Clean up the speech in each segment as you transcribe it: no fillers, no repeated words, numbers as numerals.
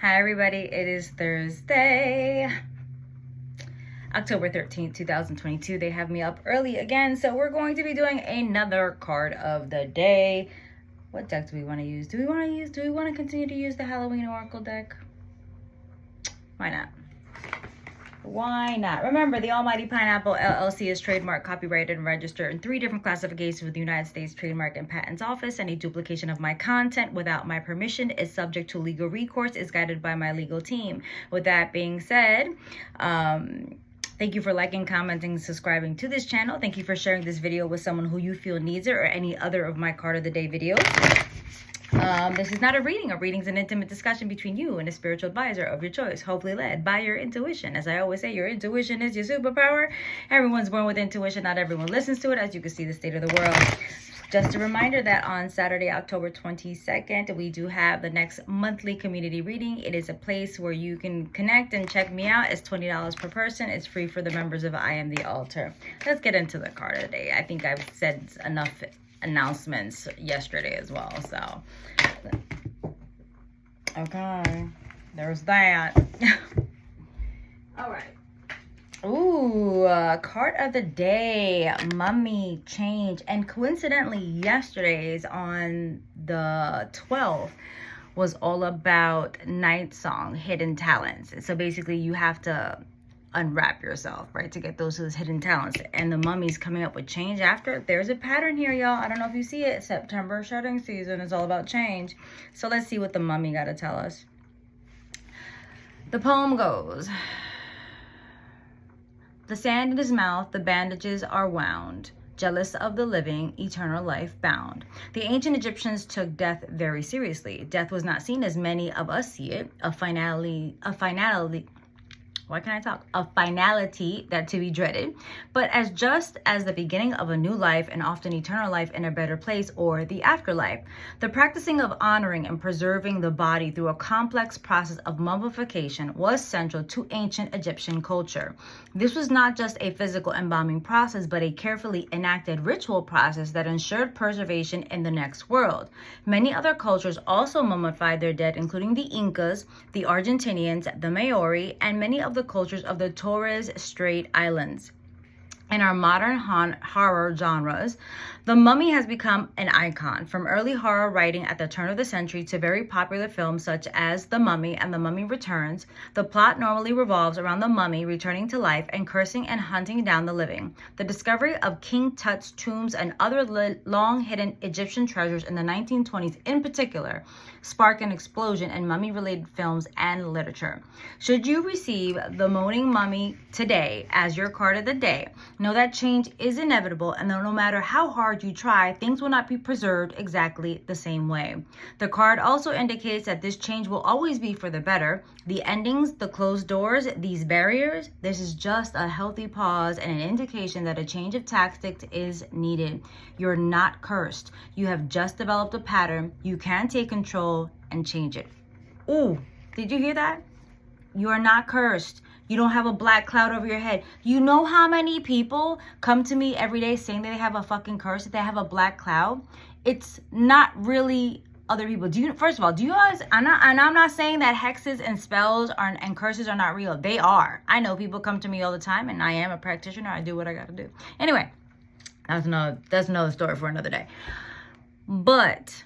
Hi everybody, it is Thursday, October 13th, 2022. They have me up early again, so we're going to be doing another card of the day. What deck do we want to use? Do we want to continue to use the Halloween Oracle deck? Why not? Why not? Remember, the Almighty Pineapple LLC is trademarked, copyrighted, and registered in 3 different classifications with the United States Trademark and Patents Office. Any duplication of my content without my permission is subject to legal recourse, is guided by my legal team. With that being said, thank you for liking, commenting, subscribing to this channel. Thank you for sharing this video with someone who you feel needs it, or any other of my card of the day videos. This is not a reading. A reading is an intimate discussion between you and a spiritual advisor of your choice, hopefully led by your intuition. As I always say, your intuition is your superpower. Everyone's born with intuition. Not everyone listens to it. As you can see, the state of the world. Just a reminder that on Saturday, October 22nd, we do have the next monthly community reading. It is a place where you can connect and check me out. It's $20 per person. It's free for the members of I Am the Altar. Let's get into the card of the day. I think I've said enough announcements yesterday as well, so okay, there's that. All right. Ooh, card of the day, Mummy Change. And coincidentally, yesterday's on the 12th was all about Night Song, hidden talents. So basically you have to unwrap yourself, right, to get those hidden talents. And the mummy's coming up with change after. There's a pattern here, y'all. I don't know if you see it. September shedding season is all about change. So let's see what the mummy got to tell us. The poem goes: the sand in his mouth, the bandages are wound, jealous of the living, eternal life bound. The ancient Egyptians took death very seriously. Death was not seen as many of us see it, a finality that to be dreaded, but as just as the beginning of a new life, and often eternal life in a better place, or the afterlife. The practicing of honoring and preserving the body through a complex process of mummification was central to ancient Egyptian culture. This was not just a physical embalming process, but a carefully enacted ritual process that ensured preservation in the next world. Many other cultures also mummified their dead, including the Incas, the Argentinians, the Maori, and many of the cultures of the Torres Strait Islands. In our modern horror genres, the mummy has become an icon, from early horror writing at the turn of the century to very popular films such as The Mummy and The Mummy Returns. The plot normally revolves around the mummy returning to life and cursing and hunting down the living. The discovery of King Tut's tombs and other long-hidden Egyptian treasures in the 1920s in particular sparked an explosion in mummy-related films and literature. Should you receive the Moaning Mummy today as your card of the day, know that change is inevitable, and no matter how hard you try, things will not be preserved exactly the same way. The card also indicates that this change will always be for the better. The endings, the closed doors, these barriers, this is just a healthy pause and an indication that a change of tactics is needed. You're not cursed. You have just developed a pattern. You can take control and change it. Ooh, did you hear that? You are not cursed. You don't have a black cloud over your head. You know how many people come to me every day saying that they have a fucking curse, that they have a black cloud? It's not really other people. First of all, do you guys, I'm not saying that hexes and spells and curses are not real. They are. I know people come to me all the time, and I am a practitioner. I do what I gotta do. Anyway, that's another story for another day. But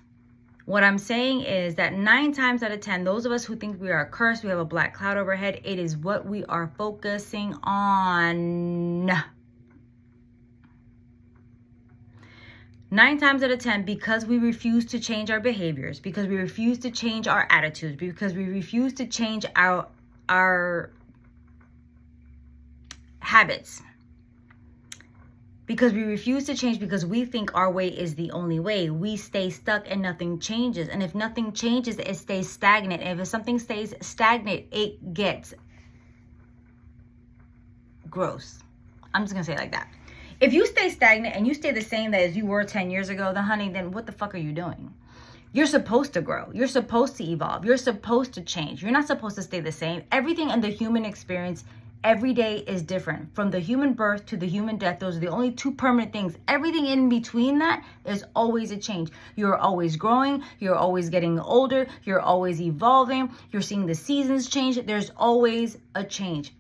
what I'm saying is that 9 times out of 10, those of us who think we are cursed, we have a black cloud overhead, it is what we are focusing on. 9 times out of 10, because we refuse to change our behaviors, because we refuse to change our attitudes, because we refuse to change our habits, because we refuse to change, because we think our way is the only way, we stay stuck and nothing changes. And if nothing changes, it stays stagnant. And if something stays stagnant, it gets gross. I'm just gonna say it like that. If you stay stagnant and you stay the same as you were 10 years ago, then honey, then what the fuck are you doing? You're supposed to grow. You're supposed to evolve. You're supposed to change. You're not supposed to stay the same. Everything in the human experience Every day is different. From the human birth to the human death, those are the only two permanent things. Everything in between that is always a change. You're always growing. You're always getting older. You're always evolving. You're seeing the seasons change. There's always a change.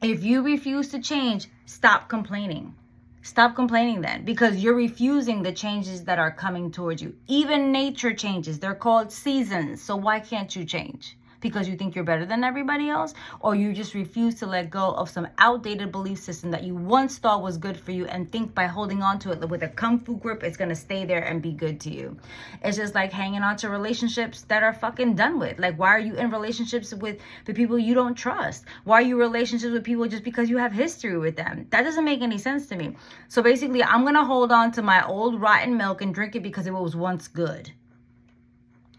If you refuse to change, stop complaining. Stop complaining then, because you're refusing the changes that are coming towards you. Even nature changes. They're called seasons. So why can't you change? Because you think you're better than everybody else, or you just refuse to let go of some outdated belief system that you once thought was good for you and think by holding on to it with a kung fu grip, it's going to stay there and be good to you. It's just like hanging on to relationships that are fucking done with. Like, why are you in relationships with the people you don't trust? Why are you in relationships with people just because you have history with them? That doesn't make any sense to me. So basically, I'm going to hold on to my old rotten milk and drink it because it was once good.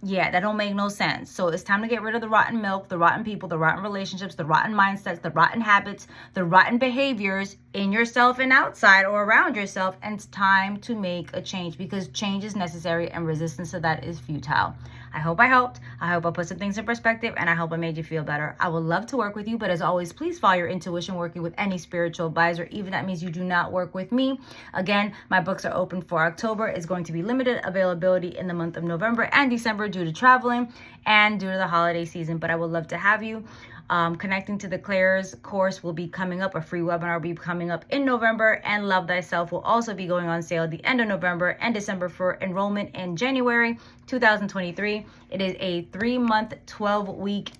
Yeah, that don't make no sense. So it's time to get rid of the rotten milk, the rotten people, the rotten relationships, the rotten mindsets, the rotten habits, the rotten behaviors in yourself and outside or around yourself. And it's time to make a change, because change is necessary and resistance to that is futile. I hope I helped. I hope I put some things in perspective, and I hope I made you feel better. I would love to work with you, but as always, please follow your intuition working with any spiritual advisor, even that means you do not work with me. Again, my books are open for October. It's going to be limited availability in the month of November and December due to traveling and due to the holiday season, but I would love to have you. Connecting to the Claire's course will be coming up. A free webinar will be coming up in November, and Love Thyself will also be going on sale at the end of November and December for enrollment in January 2023. It is a 3-month, 12-week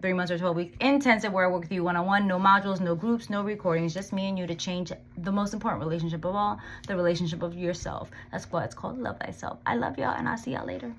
3 months or 12-week intensive where I work with you one-on-one, no modules, no groups, no recordings, just me and you to change the most important relationship of all, the relationship of yourself. That's why it's called Love Thyself. I love y'all, and I'll see y'all later.